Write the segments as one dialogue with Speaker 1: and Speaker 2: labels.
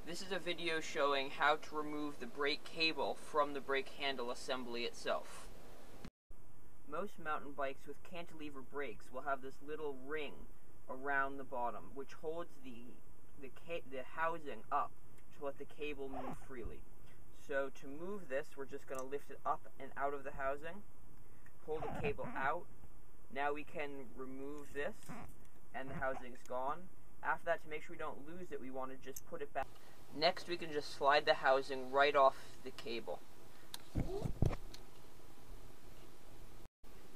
Speaker 1: This is a video showing how to remove the brake cable from the brake handle assembly itself. Most mountain bikes with cantilever brakes will have this little ring around the bottom which holds the housing up to let the cable move freely. So to move this, we're just going to lift it up and out of the housing, pull the cable out. Now we can remove this and the housing's gone. After that, to make sure we don't lose it, we want to just put it back. Next, we can just slide the housing right off the cable.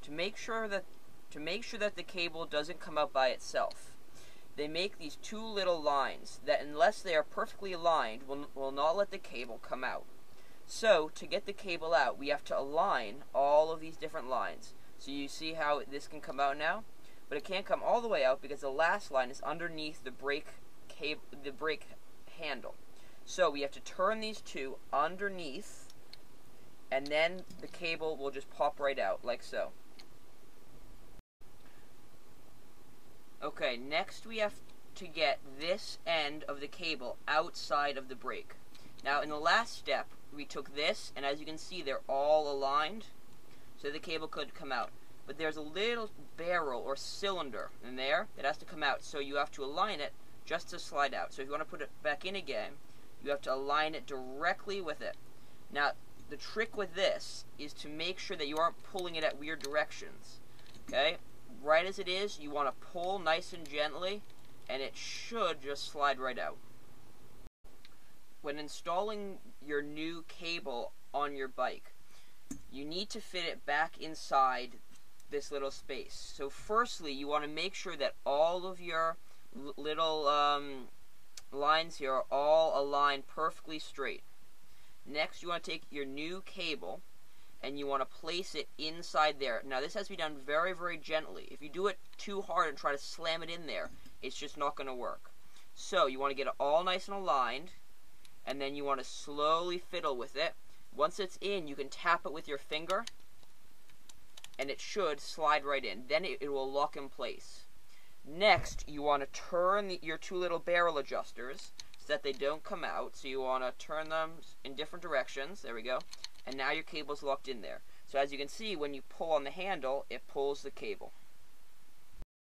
Speaker 1: To make sure that the cable doesn't come out by itself, they make these two little lines that, unless they are perfectly aligned, will not let the cable come out. So, to get the cable out, we have to align all of these different lines. So you see how this can come out now? But it can't come all the way out because the last line is underneath the brake handle. So we have to turn these two underneath, and then the cable will just pop right out, like so. Okay, next we have to get this end of the cable outside of the brake. Now in the last step, we took this, and as you can see, they're all aligned, so the cable could come out. But there's a little barrel or cylinder in there that has to come out, so you have to align it just to slide out. So if you want to put it back in again, you have to align it directly with it. Now, the trick with this is to make sure that you aren't pulling it at weird directions. Okay? Right as it is, you want to pull nice and gently, and it should just slide right out. When installing your new cable on your bike, you need to fit it back inside this little space. So firstly, you want to make sure that all of your little lines here are all aligned perfectly straight. Next, you want to take your new cable and you want to place it inside there. Now this has to be done very, very gently. If you do it too hard and try to slam it in there, it's just not going to work. So you want to get it all nice and aligned, and then you want to slowly fiddle with it. Once it's in, you can tap it with your finger, and it should slide right in. Then it will lock in place. Next, you want to turn your two little barrel adjusters so that they don't come out. So you want to turn them in different directions. There we go. And now your cable's locked in there. So as you can see, when you pull on the handle, it pulls the cable.